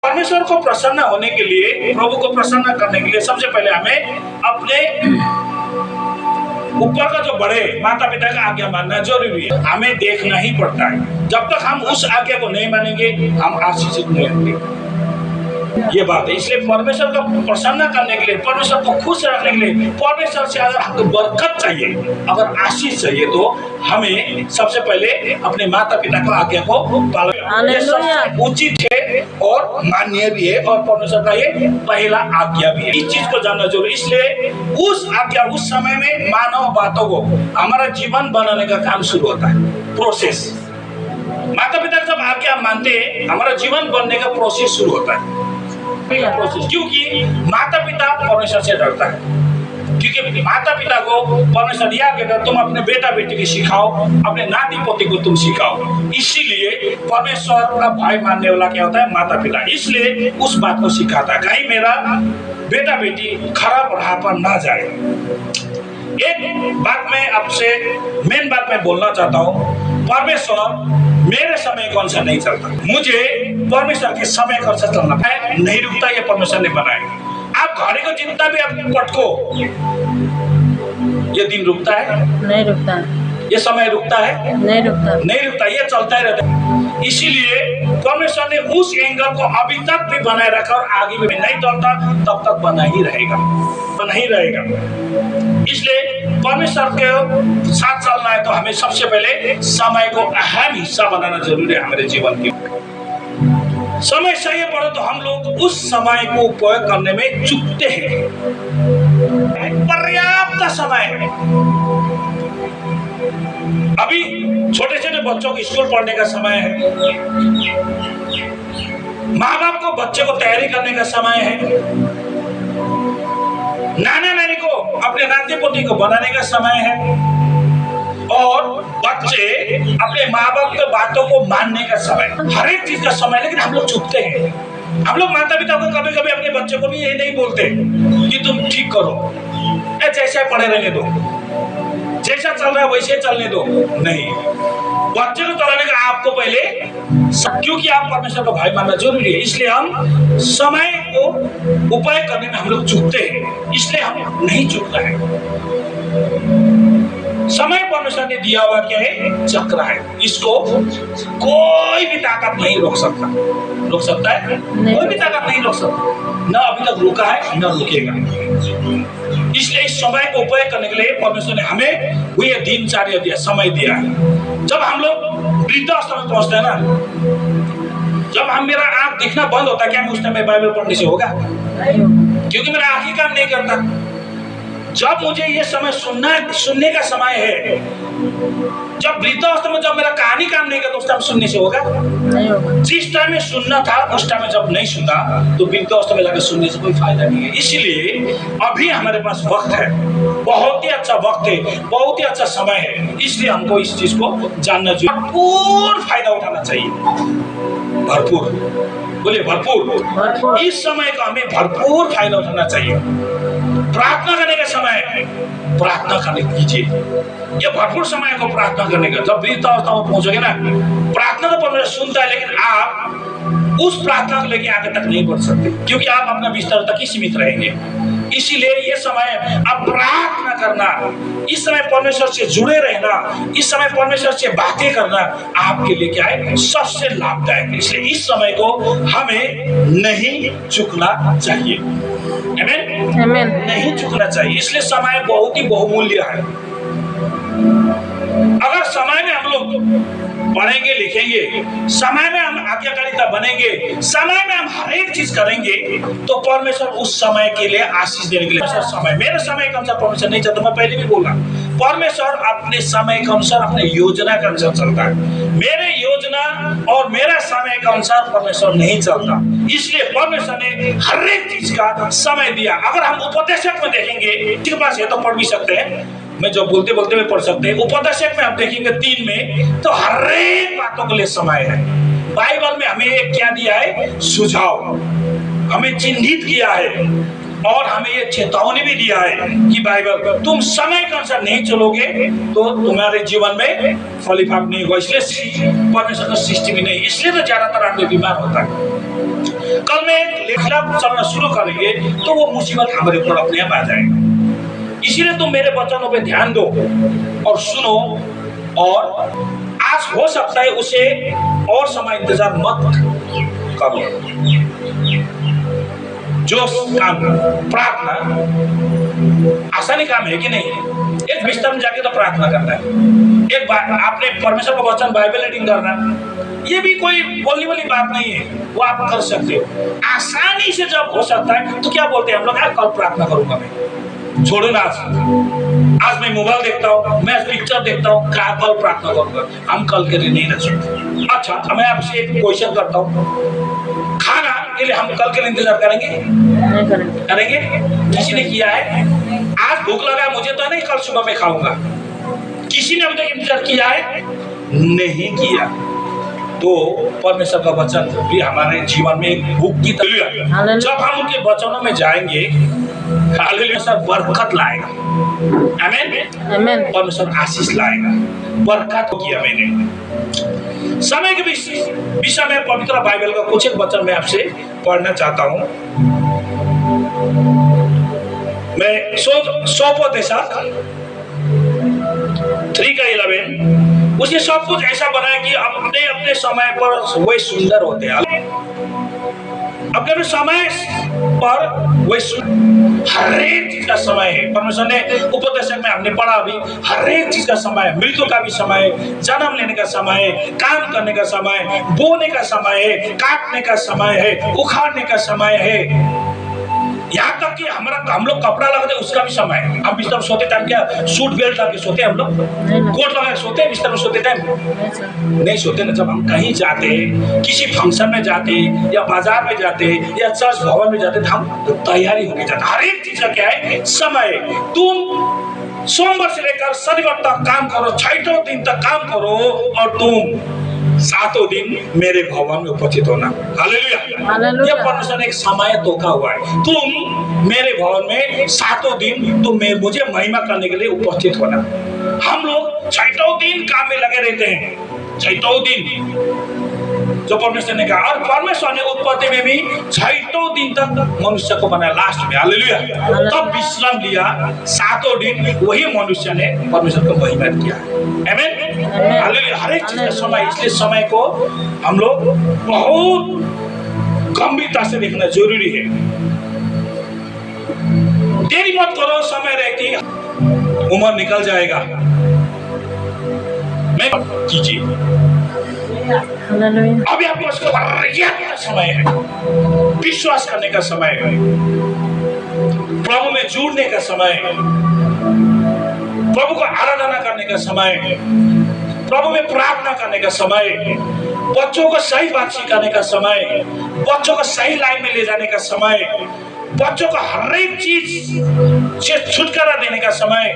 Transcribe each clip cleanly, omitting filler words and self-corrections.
परमेश्वर को प्रसन्न होने के लिए, प्रभु को प्रसन्न करने के लिए सबसे पहले हमें अपने ऊपर का जो बड़े माता पिता का आज्ञा मानना जरूरी है। हमें देखना ही पड़ता है। जब तक हम उस आज्ञा को नहीं मानेंगे हम आशीषित नहीं होंगे। ये बात है। इसलिए परमेश्वर को प्रसन्न करने के लिए, परमेश्वर को खुश रखने के लिए, परमेश्वर से अगर हमको बरकत चाहिए, अगर आशीष चाहिए, तो हमें सबसे पहले अपने माता पिता का आज्ञा को पालन करना उचित है और मान्य भी है, और परमेश्वर का ये पहला आज्ञा भी है। इस चीज को जानना जरूरी। इसलिए उस आज्ञा, उस समय में मानव बातों को हमारा जीवन बनाने का काम शुरू होता है, प्रोसेस। माता पिता जब आज्ञा मानते हैं, हमारा जीवन बनने का प्रोसेस शुरू होता है। क्योंकि माता पिता परमेश्वर से डरता है, क्योंकि माता पिता को परमेश्वर यह कहता है तुम अपने बेटा बेटी को सिखाओ, अपने नाती पोती को तुम सिखाओ। इसीलिए परमेश्वर का भाई मानने वाला क्या होता है? माता पिता। इसलिए उस बात को सिखाता है, कहीं मेरा बेटा बेटी खराब राह पर ना जाए। एक बात मैं आपसे मेन बात मैं बोलना चाहता हूँ, परमेश्वर मेरे समय कौन सा नहीं चलता, मुझे परमेश्वर के समय कौन सा चलना है, नहीं रुकता। ये परमेश्वर ने बनाया। आप घड़ी को जितना भी आप पटको, ये दिन रुकता है? नहीं रुकता। ये समय रुकता है? नहीं रुकता। नहीं रुकता, ये चलता ही रहता है। इसीलिए परमेश्वर ने उस एंगल को अभी तक भी बनाए रखा और आगे भी नहीं चलता, तब तक बना ही रहेगा, बना ही रहेगा। इसलिए परमेश्वर के साथ चलना है तो हमें सबसे पहले समय को अहम हिस्सा बनाना जरूरी है हमारे जीवन की। समय सही पड़े तो हम लोग उस समय को उपयोग करने में चूकते हैं। पर्याप्त समय है। अभी छोटे छोटे बच्चों को स्कूल पढ़ने का समय है, माँ बाप को बच्चे को तैयारी करने का समय है, नाना नानी को अपने नाती पोती को बनाने का समय है, और बच्चे अपने माँ बाप के बातों को मानने का समय। हर एक चीज का समय, लेकिन हम लोग चुकते हैं। हम लोग माता पिता को कभी कभी अपने बच्चे को भी ये नहीं बोलते कि तुम ठीक करो, जैसा पढ़े रहने दो, जैसा चल रहा है वैसे चलने दो। नहीं, बच्चे को चलाने का आपको पहले, क्योंकि आप परमेश्वर का भाई मानना जरूरी है। इसलिए हम समय को उपाय करने में हम लोग चूकते हैं, इसलिए हम नहीं चूक रहे हैं। समय परमेश्वर ने दिया हुआ क्या है? चक्र है। इसको कोई भी ताकत नहीं रोक सकता। रोक सकता है? कोई भी ताकत नहीं रोक सकता। न अभी तक रुका है, न रुकेगा। इसलिए इस समय को उपयोग करने के लिए परमेश्वर ने हमें वो ये दिनचर्या दिया, समय दिया है। जब हम लोग वृद्धावस्था में पहुंचते हैं ना, जब हम मेरा आंख दिखना बंद होता है, क्या मैं उस टाइम बाइबल पढ़ने से होगा? क्योंकि मेरा आंख ही काम नहीं करता। जब मुझे ये समय सुनने का समय है, जब वृद्धावस्था में जब मेरा कहानी काम नहीं करता, उस टाइम सुनने से होगा? नहीं होगा। जिस टाइम में सुनना था उस टाइम में जब नहीं सुना, तो वृद्धावस्था में जाकर सुनने से कोई फायदा नहीं है। इसलिए अभी हमारे पास वक्त है, बहुत ही अच्छा वक्त है, बहुत ही अच्छा समय है। इसलिए हमको इस चीज को जानना चाहिए, भरपूर फायदा उठाना चाहिए। भरपूर बोलिए, भरपूर। इस समय का हमें भरपूर फायदा उठाना चाहिए। प्रार्थना करने का समय, प्रार्थना करने कीजिए। ये भरपूर समय को प्रार्थना करने का। जब वृद्धावस्था में पहुंचोगे ना, प्रार्थना तो परमेश्वर सुनता है, लेकिन आप उस प्रार्थना को लेके आगे तक नहीं बढ़ सकते, क्योंकि आप अपना बिस्तर तक ही सीमित रहेंगे। इसीलिए ये समय आप प्रार्थना करना, इस समय परमेश्वर से जुड़े रहना, इस समय परमेश्वर से बातें करना आपके लिए क्या है? सबसे लाभदायक। इसलिए इस समय को हमें नहीं चूकना चाहिए। आमीन? आमीन। नहीं चूकना चाहिए। इसलिए समय बहुत ही बहुमूल्य है। अगर समय में हम लोग पढ़ेंगे, लिखेंगे, समय में हम आज्ञाकारिता बनेंगे, समय में हम हर एक चीज करेंगे, तो परमेश्वर उस समय के लिए आशीष देने के लिए समय, मेरे समय के अनुसार परमेश्वर नहीं चलता। मैं पहले भी बोला, परमेश्वर अपने समय के अनुसार, अपने योजना के अनुसार चलता है। मेरे योजना और मेरा समय के अनुसार परमेश्वर नहीं चलता। इसलिए परमेश्वर ने हर एक चीज का समय दिया। अगर हम उपदेशक में देखेंगे, जिसके पास है तो पढ़ भी सकते हैं, मैं जो बोलते बोलते में पढ़ सकते हैं। उपदेशक में आप देखेंगे 3 में, तो हर एक बातों के लिए समय है। बाइबल में हमें क्या दिया है? सुझाव, हमें चिन्हित किया है, और हमें ये चेतावनी भी दिया है कि बाइबल, तुम समय के अनुसार नहीं चलोगे तो तुम्हारे जीवन में फलीफाप नहीं होगा। इसलिए परमेश्वर का सृष्टि भी नहीं, इसलिए तो ज्यादातर आदमी बीमार होता है। कल में लेखला चलना शुरू करेंगे तो वो मुसीबत हमारे ऊपर अपने आप आ जाएगा। इसीलिए तुम मेरे वचनों पे ध्यान दो और सुनो, और आज हो सकता है उसे और समय इंतजार मत करो। जो काम प्रार्थना आसानी काम है कि नहीं? एक बिस्तर में जाके तो प्रार्थना करना है, एक आपने परमेश्वर का वचन बाइबल रीडिंग करना, ये भी कोई बोलने वाली बात नहीं है, वो आप कर सकते हो आसानी से। जब हो सकता है तो क्या बोलते हैं हम लोग, कल प्रार्थना करूंगा मैं, छोड़ो ना आज मैं मोबाइल देखता हूँ, मैं पिक्चर देखता हूँ, क्या कल प्रार्थना करूंगा? हम कल के लिए नहीं रह सकते। अच्छा, मैं आपसे एक क्वेश्चन करता हूँ, खाना के लिए हम कल के लिए इंतजार करेंगे? करेंगे? किसी ने किया है? आज भूख लगा मुझे तो नहीं, कल सुबह में खाऊंगा। किसी ने अभी तक इंतजार किया है? नहीं किया। तो परमेश्वर का वचन भी हमारे जीवन में एक भूख की तरह है। जब हम उनके वचनों में जाएंगे, हालेलुया, बरकत लाएगा। आमीन, आमीन। परमेश्वर आशीष लाएगा, बरकत किया। मैंने समय के विषय में पवित्र बाइबल का कुछ एक वचन मैं आपसे पढ़ना चाहता हूँ। मैं सोपोदेशक 3:11 उसने सब कुछ ऐसा बनाया कि अपने अपने समय पर वही सुंदर होते हैं। अपने अपने समय पर वही हर एक चीज का समय है। परमेश्वर ने उपदेशक में हमने पढ़ा अभी, हर एक चीज का समय है। मृत्यु का भी समय है, जन्म लेने का समय है, काम करने का समय है, बोने का समय है, काटने का समय है, उखाड़ने का समय है, यहाँ तक कि हम लोग कपड़ा लगाते उसका भी समय है। हम बिस्तर में सोते टाइम क्या सूट बेल्ट लगा के सोते? हम लोग कोट लगा के सोते? बिस्तर में सोते टाइम नहीं सोते ना। जब हम कहीं जाते, किसी फंक्शन में जाते, या बाजार में जाते, या चर्च भवन में जाते, तो हम तैयारी होके जाते। हर एक चीज का क्या है? समय। तुम सोमवार से लेकर शनिवार तक काम करो, 6 दिन तक काम करो, और तुम 7 दिन मेरे भवन में उपस्थित होना। हालेलुया। ये परमेश्वर ने एक समय तोका हुआ है। तुम मेरे भवन में 7 दिन तुम मुझे महिमा करने के लिए उपस्थित होना। हम लोग 6 दिन काम में लगे रहते हैं, 6 दिन जो परमेश्वर ने कहा। और परमेश्वर ने उत्पत्ति में भी 6 दिन तक मनुष्य को बनाया, लास्ट में। हालेलुया। तब विश्राम लिया 7 दिन, वही मनुष्य ने परमेश्वर को महिमा किया। आमीन, हालेलुया। हर एक चीज का समय, इसलिए समय को हम लोग बहुत गंभीरता से देखना जरूरी है। देरी मत करो, समय रहती उम्र निकल जाएगा। मैं कीजिए, अभी आपके पास पर्याप्त समय है, विश्वास करने का समय है, प्रभु में जुड़ने का समय है, प्रभु को आराधना करने का समय है, प्रभु में प्रार्थना करने का समय है, बच्चों को सही बात सिखाने का समय है, बच्चों को सही लाइन में ले जाने का समय है, बच्चों को हर एक चीज से छुटकारा देने का समय,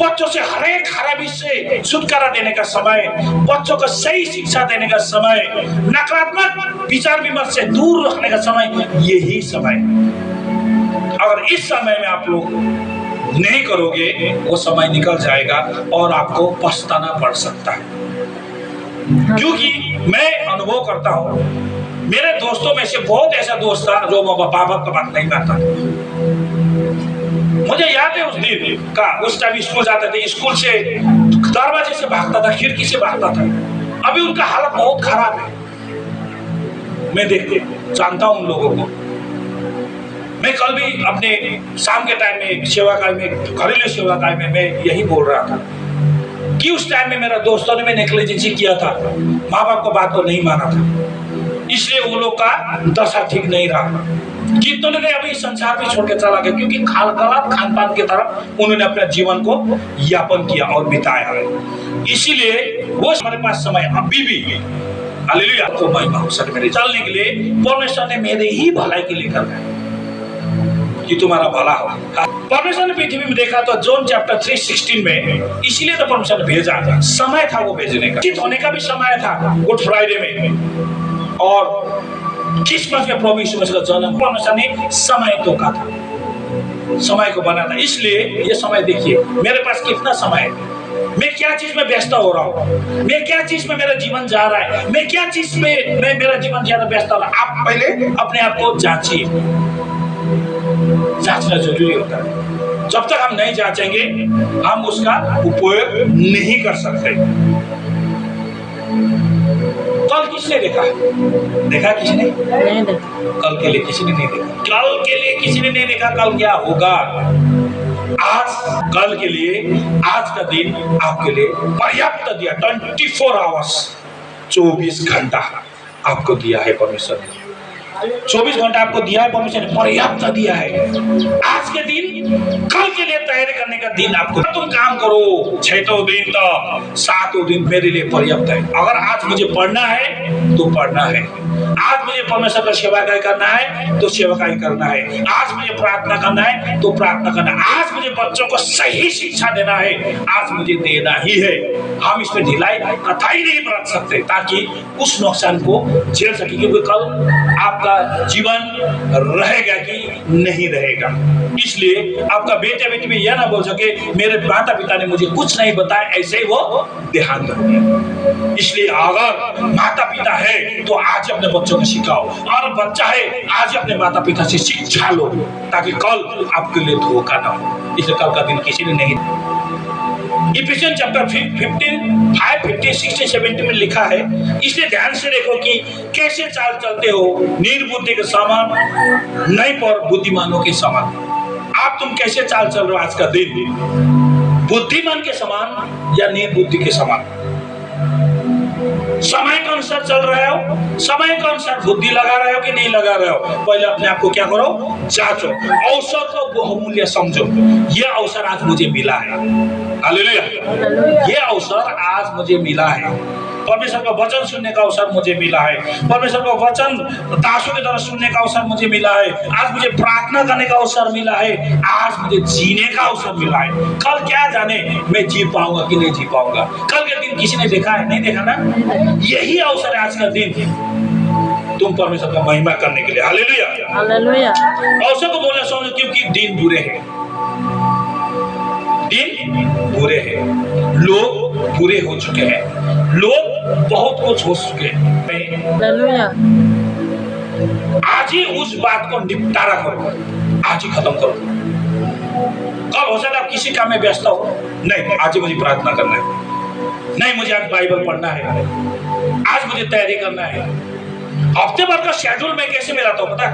बच्चों से हर एक खराबी से छुटकारा देने का समय, बच्चों को सही शिक्षा देने का समय, नकारात्मक विचार विमर्श से दूर रखने का समय, यही समय। अगर इस समय में आप लोग नहीं करोगे, वो समय निकल जाएगा और आपको पछताना पड़ सकता है। क्योंकि मैं अनुभव करता हूँ, मेरे दोस्तों में से बहुत ऐसा दोस्त था जो बाप का बात नहीं मानता। मुझे याद है उस दिन का, उस टाइम स्कूल जाते थे, स्कूल से दरवाजे से भागता था, खिड़की से भागता था। अभी उनका हालत बहुत खराब है। मैं देखते जानता हूं उन लोगों को। मैं कल भी अपने शाम के टाइम में सेवाकाल में, घरेलू सेवाकाल में मैं यही बोल रहा था कि उस टाइम में मेरा दोस्तों ने मैं नेग्लिजेंसी किया था, माँ बाप को बात को नहीं माना था, इसलिए वो लोग का दशा ठीक नहीं रहा। कितनों ने अभी संसार में छोड़ के चला गया, क्योंकि गलत खान पान की तरफ उन्होंने अपने जीवन को यापन किया और बिताया। इसीलिए वो हमारे पास समय अभी भी, हालेलुया, तो महिमा हो सके मेरे चलने के लिए परमेश्वर ने मेरे ही भलाई के लिए करना है कि तुम्हारा भला हो। परमेश्वर ने पृथ्वी में देखा तो जॉन चैप्टर 3:16 में, इसीलिए तो परमेश्वर ने भेजा था, समय था वो भेजने का, चित होने का भी समय था गुड फ्राइडे में, और क्रिसमस में प्रभु यीशु मसीह का जन्म। परमेश्वर ने समय तोका था, समय को बना था। इसलिए ये समय देखिए मेरे पास कितना समय है, मैं क्या चीज में व्यस्त हो रहा हूँ, मैं क्या चीज में मेरा जीवन जा रहा है, मैं क्या चीज में मेरा जीवन ज्यादा व्यस्त हो रहा है। आप पहले अपने आप को जांचिए, जांचना जरूरी होता है। जब तक हम नहीं जांचेंगे हम उसका उपयोग नहीं कर सकते। कल किसने देखा? देखा किसी ने? नहीं देखा। कल के लिए किसी ने नहीं देखा। कल के लिए किसी ने नहीं देखा कल क्या होगा। आज कल के लिए, आज का दिन आपके लिए पर्याप्त दिया। 24 आवर्स, 24 घंटा आपको दिया है परमेश्वर ने। 24 घंटा आपको दिया है परमेश्वर ने, पर्याप्त दिया है। आज के दिन कल के लिए तैयारी करने का दिन आपको। तुम काम करो 6 दिन तो 7 दिन मेरे लिए पर्याप्त है। अगर आज मुझे पढ़ना है तो पढ़ना है, आज मुझे परमेश्वर का सेवाकार्य करना है तो सेवाकार्य करना है, आज मुझे प्रार्थना करना है तो प्रार्थना करना है, आज मुझे बच्चों को सही शिक्षा देना है, आज मुझे देना ही है। हम इसमें ढिलाई कतई नहीं बरत सकते ताकि उस नुकसान को झेल सके, क्योंकि कल आपका जीवन रहेगा कि नहीं रहेगा। इसलिए आपका बेटे बेटी भी यह ना बोल सके मेरे माता पिता ने मुझे कुछ नहीं बताया, ऐसे ही वो ध्यान रखें। इसलिए अगर माता पिता है तो आज अपने बच्चों को सिखाओ, और बच्चा है आज अपने माता पिता से शिक्षा लो ताकि कल आपके लिए धोखा ना हो। इसलिए कल का दिन किसी ने नहीं। इफिसियंस चैप्टर 15, 15, 16, 17 में लिखा है, इसलिए ध्यान से देखो कि कैसे चाल चलते हो, निर्बुद्धि के समान नहीं पर बुद्धिमानों के समान। आप तुम कैसे चाल चल रहे हो आज का दिन, बुद्धिमान के समान या निर्बुद्धि के समान? समय के अनुसार चल रहे हो, समय के अनुसार बुद्धि लगा रहे हो कि नहीं लगा रहे हो? पहले अपने आप को क्या करो, जांचो, अवसर को बहुमूल्य समझो। ये अवसर आज मुझे मिला है, हालेलुया, ये अवसर आज मुझे मिला है। परमेश्वर का वचन सुनने का अवसर मुझे मिला है, परमेश्वर का वचन दासों की तरह सुनने का अवसर मुझे मिला है, आज मुझे प्रार्थना करने का अवसर मिला है, आज मुझे जीने का अवसर मिला है। कल क्या जाने मैं जी पाऊंगा कि नहीं जी पाऊंगा। कल के दिन किसी ने देखा है? नहीं देखा ना। यही अवसर है आज का दिन तुम परमेश्वर का महिमा करने के लिए। Hallelujah, hallelujah. अवसर को बोलना समझो, क्योंकि दिन बुरे हैं, दिन बुरे हैं, लोग बुरे हो चुके हैं, लोग बहुत कुछ हो चुके हैं। आज ही उस बात को निपटारा करो, आज ही खत्म करो। कल हो सकता है आप किसी काम में व्यस्त हो, नहीं आज ही मुझे प्रार्थना करना है, नहीं मुझे आज बाइबल पढ़ना है, आज मुझे तैयारी करना है। हफ्ते भर का शेड्यूल मैं कैसे मिलाता हूँ पता है?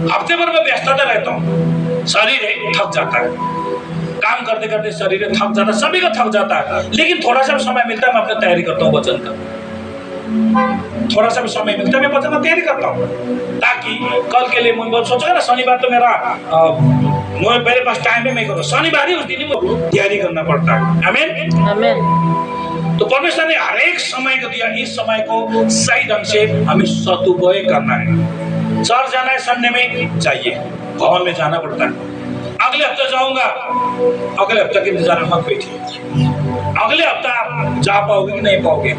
हफ्ते भर में व्यस्तता रहता हूँ, शरीर थक जाता है, काम करते करते शरीर थक जाता है, सभी का थक जाता है, लेकिन थोड़ा सा समय मिलता है मैं अपनी तैयारी करता हूँ वचन का। थोड़ा सा भी समय मिलता है मैं वचन का तैयारी करता हूँ, ताकि कल के लिए मुझे सोचेगा ना शनिवार तो मेरे पास टाइम है, मैं करूँ शनिवार ही उस दिन ही तैयारी करना पड़ता है। आमीन, आमीन। तो परमेश्वर ने हर एक समय को दिया, इस समय को सही ढंग से हमें सदुपयोग करना है। चर्च जाना है संडे में जाइए, भवन में जाना पड़ता है। अगले हफ्ते जाऊंगा, अगले हफ्ते के इंतजार में मत बैठिए, अगले हफ्ता आप जा पाओगे कि नहीं पाओगे।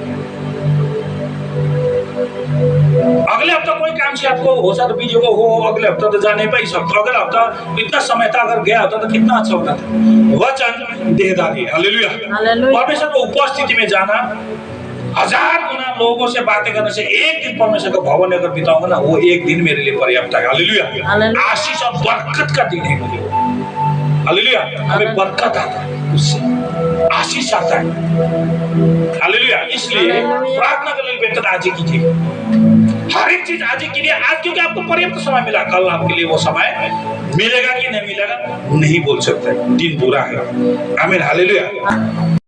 अगले हफ्ता कोई काम से आपको हो सकता बीच हो, अगले हफ्ता तो जा नहीं पाई सकते। अगले हफ्ता इतना समय था, अगर गया होता तो कितना अच्छा होता था। वचन देहदारी, हालेलुया। परमेश्वर को उपस्थिति में जाना, 1000 गुना लोगों से बातें करने से एक दिन परमेश्वर का भवन अगर बिताऊंगा ना, वो एक दिन मेरे लिए पर्याप्त है। हालेलुया, आशीष और बरकत का दिन है मुझे, हालेलुया। हमें बरकत आता है, उससे आशीष आता है, हालेलुया। इसलिए प्रार्थना के लिए बेहतर आज ही कीजिए, हर एक चीज आज ही कीजिए आज, क्योंकि आपको पर्याप्त समय मिला। कल आपके लिए वो समय मिलेगा कि नहीं मिलेगा नहीं बोल सकते, दिन बुरा है। आमीन, हालेलुया।